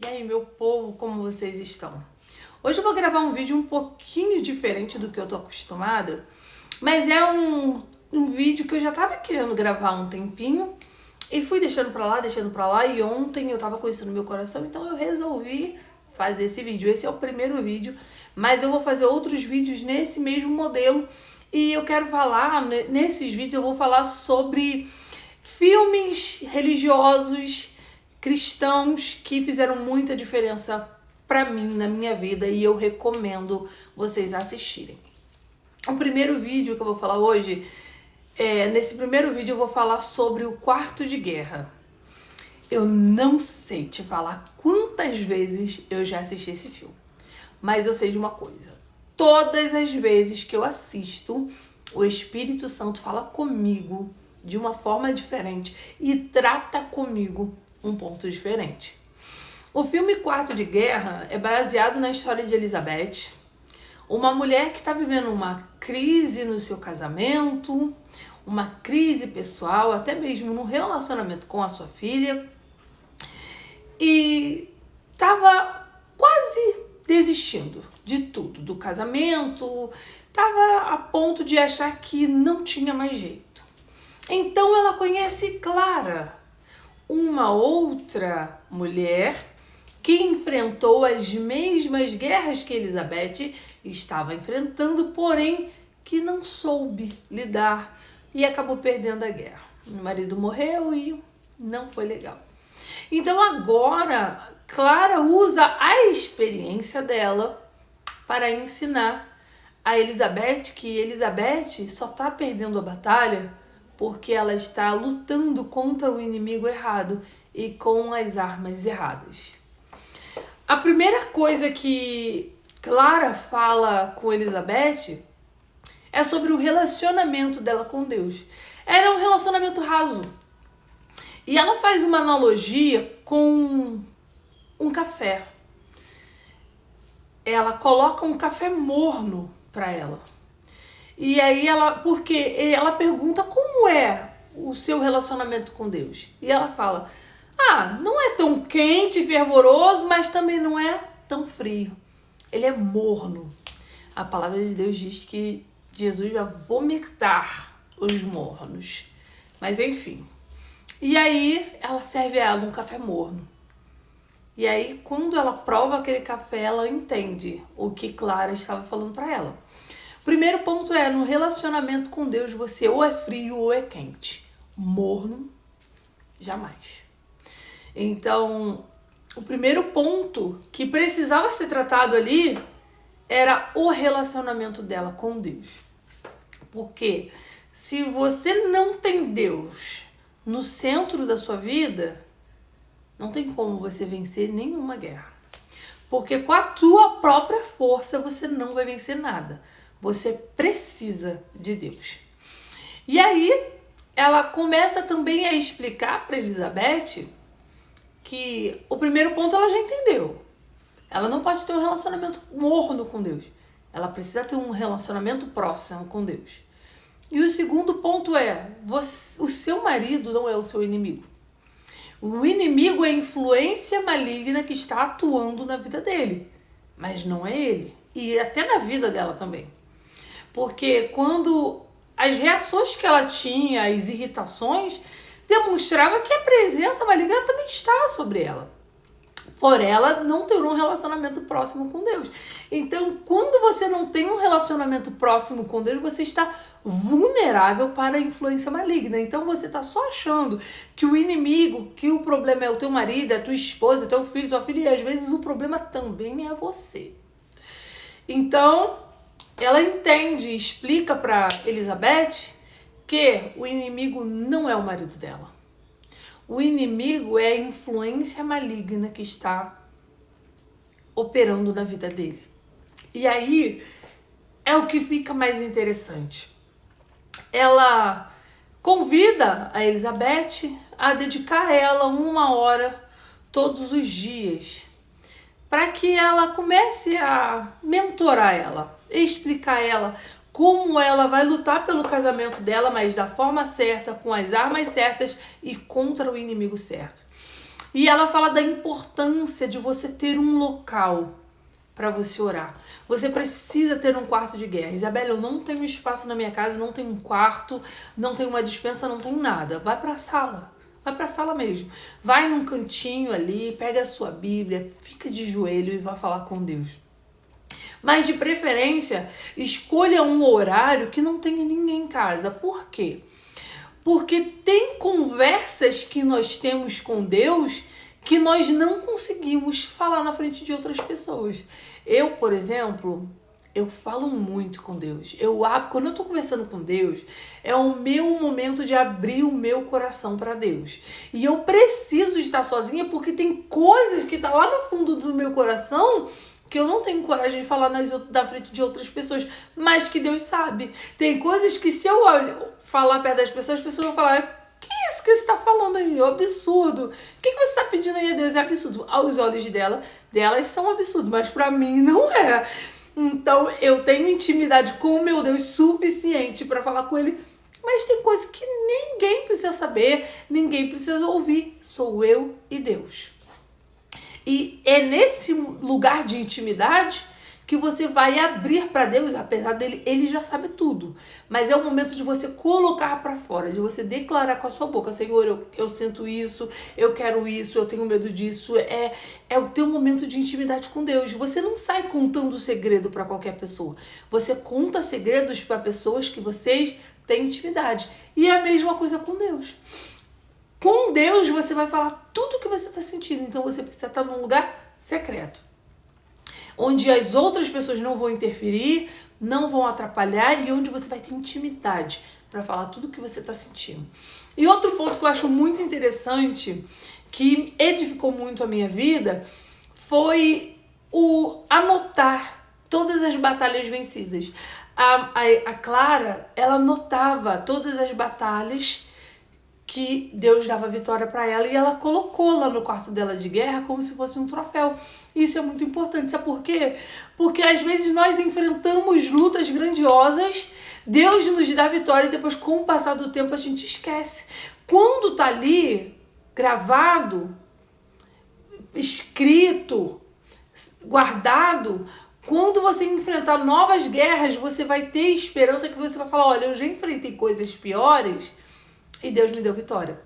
E aí, meu povo, como vocês estão? Hoje eu vou gravar um vídeo um pouquinho diferente do que eu tô acostumada, mas é um vídeo que eu já tava querendo gravar há um tempinho e fui deixando pra lá, e ontem eu tava com isso no meu coração, então eu resolvi fazer esse vídeo. Esse é o primeiro vídeo, mas eu vou fazer outros vídeos nesse mesmo modelo e eu quero falar, nesses vídeos eu vou falar sobre filmes religiosos cristãos que fizeram muita diferença pra mim na minha vida e eu recomendo vocês assistirem. O primeiro vídeo que eu vou falar hoje, nesse primeiro vídeo eu vou falar sobre o Quarto de Guerra. Eu não sei te falar quantas vezes eu já assisti esse filme, mas eu sei de uma coisa: todas as vezes que eu assisto, o Espírito Santo fala comigo de uma forma diferente e trata comigo um ponto diferente. O filme Quarto de Guerra é baseado na história de Elizabeth, uma mulher que está vivendo uma crise no seu casamento, uma crise pessoal, até mesmo no relacionamento com a sua filha, e estava quase desistindo de tudo, do casamento, estava a ponto de achar que não tinha mais jeito. Então ela conhece Clara, uma outra mulher que enfrentou as mesmas guerras que Elizabeth estava enfrentando, porém que não soube lidar e acabou perdendo a guerra. O marido morreu e não foi legal. Então agora Clara usa a experiência dela para ensinar a Elizabeth que Elizabeth só está perdendo a batalha porque ela está lutando contra o inimigo errado e com as armas erradas. A primeira coisa que Clara fala com Elizabeth é sobre o relacionamento dela com Deus. Era um relacionamento raso. E ela faz uma analogia com um café. Ela coloca um café morno para ela. E aí porque ela pergunta como é o seu relacionamento com Deus. E ela fala: não é tão quente e fervoroso, mas também não é tão frio. Ele é morno. A palavra de Deus diz que Jesus vai vomitar os mornos. Mas enfim. E aí ela serve a ela um café morno. E aí quando ela prova aquele café, ela entende o que Clara estava falando para ela. O primeiro ponto é: no relacionamento com Deus, você ou é frio ou é quente. Morno, jamais. Então, o primeiro ponto que precisava ser tratado ali era o relacionamento dela com Deus. Porque se você não tem Deus no centro da sua vida, não tem como você vencer nenhuma guerra. Porque com a tua própria força você não vai vencer nada. Você precisa de Deus. E aí ela começa também a explicar para Elizabeth que o primeiro ponto ela já entendeu. Ela não pode ter um relacionamento morno com Deus. Ela precisa ter um relacionamento próximo com Deus. E o segundo ponto é: o seu marido não é o seu inimigo. O inimigo é a influência maligna que está atuando na vida dele. Mas não é ele. E até na vida dela também. Porque quando as reações que ela tinha, as irritações, demonstrava que a presença maligna também estava sobre ela. Por ela não ter um relacionamento próximo com Deus. Então, quando você não tem um relacionamento próximo com Deus, você está vulnerável para a influência maligna. Então, você está só achando que o inimigo, que o problema é o teu marido, é a tua esposa, é teu filho, tua filha, e às vezes o problema também é você. Então, ela entende e explica para Elizabeth que o inimigo não é o marido dela. O inimigo é a influência maligna que está operando na vida dele. E aí é o que fica mais interessante. Ela convida a Elizabeth a dedicar a ela 1 hora todos os dias, para que ela comece a mentorar ela, explicar a ela como ela vai lutar pelo casamento dela, mas da forma certa, com as armas certas e contra o inimigo certo. E ela fala da importância de você ter um local para você orar. Você precisa ter um quarto de guerra. Isabela, eu não tenho espaço na minha casa, não tenho um quarto, não tenho uma despensa, não tenho nada. Vai para a sala. Vai para a sala mesmo. Vai num cantinho ali, pega a sua Bíblia, fica de joelho e vai falar com Deus. Mas de preferência, escolha um horário que não tenha ninguém em casa. Por quê? Porque tem conversas que nós temos com Deus que nós não conseguimos falar na frente de outras pessoas. Eu, por exemplo, eu falo muito com Deus. Quando eu tô conversando com Deus, é o meu momento de abrir o meu coração para Deus. E eu preciso estar sozinha porque tem coisas que tá lá no fundo do meu coração que eu não tenho coragem de falar na frente de outras pessoas, mas que Deus sabe. Tem coisas que se eu falar perto das pessoas, as pessoas vão falar: que isso que você está falando aí? É um absurdo. O que você está pedindo aí a Deus? É absurdo. Aos olhos delas são absurdos, mas para mim não é. Então eu tenho intimidade com o meu Deus suficiente para falar com Ele, mas tem coisas que ninguém precisa saber, ninguém precisa ouvir. Sou eu e Deus. E é nesse lugar de intimidade que você vai abrir para Deus, apesar dele, ele já sabe tudo. Mas é o momento de você colocar para fora, de você declarar com a sua boca: Senhor, eu sinto isso, eu quero isso, eu tenho medo disso. É o teu momento de intimidade com Deus. Você não sai contando segredo para qualquer pessoa. Você conta segredos para pessoas que vocês têm intimidade. E é a mesma coisa com Deus. Com Deus você vai falar tudo o que você está sentindo. Então você precisa estar num lugar secreto, onde as outras pessoas não vão interferir, não vão atrapalhar e onde você vai ter intimidade para falar tudo o que você está sentindo. E outro ponto que eu acho muito interessante, que edificou muito a minha vida, foi o anotar todas as batalhas vencidas. A Clara, ela anotava todas as batalhas que Deus dava vitória para ela e ela colocou lá no quarto dela de guerra como se fosse um troféu. Isso é muito importante, sabe por quê? Porque às vezes nós enfrentamos lutas grandiosas, Deus nos dá vitória e depois, com o passar do tempo, a gente esquece. Quando tá ali, gravado, escrito, guardado, quando você enfrentar novas guerras, você vai ter esperança, que você vai falar: olha, eu já enfrentei coisas piores e Deus me deu vitória.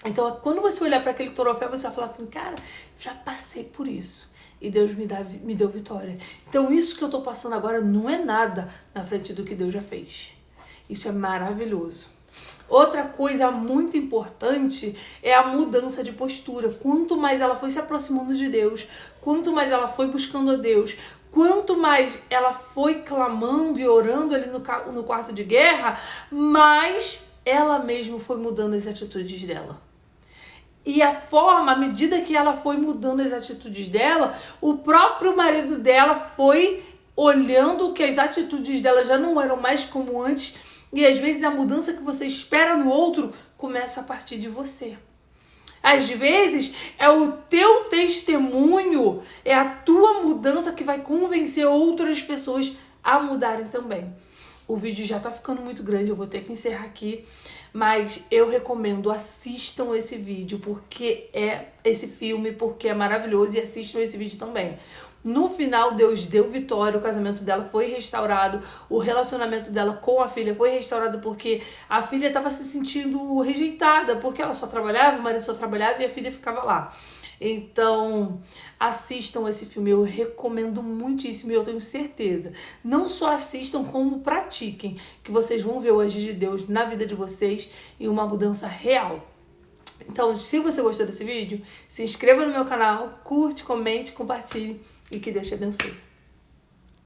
Então, quando você olhar para aquele troféu, você vai falar assim: cara, já passei por isso e Deus me deu vitória. Então, isso que eu estou passando agora não é nada na frente do que Deus já fez. Isso é maravilhoso. Outra coisa muito importante é a mudança de postura. Quanto mais ela foi se aproximando de Deus, quanto mais ela foi buscando a Deus, quanto mais ela foi clamando e orando ali no quarto de guerra, mais ela mesma foi mudando as atitudes dela. E à medida que ela foi mudando as atitudes dela, o próprio marido dela foi olhando que as atitudes dela já não eram mais como antes. E às vezes a mudança que você espera no outro começa a partir de você. Às vezes é o teu testemunho, é a tua mudança que vai convencer outras pessoas a mudarem também. O vídeo já tá ficando muito grande, eu vou ter que encerrar aqui, mas eu recomendo, assistam esse vídeo, esse filme, porque é maravilhoso, e assistam esse vídeo também. No final, Deus deu vitória, o casamento dela foi restaurado, o relacionamento dela com a filha foi restaurado, porque a filha estava se sentindo rejeitada, porque ela só trabalhava, o marido só trabalhava e a filha ficava lá. Então, assistam esse filme, eu recomendo muitíssimo e eu tenho certeza. Não só assistam, como pratiquem, que vocês vão ver o agir de Deus na vida de vocês e uma mudança real. Então, se você gostou desse vídeo, se inscreva no meu canal, curte, comente, compartilhe e que Deus te abençoe.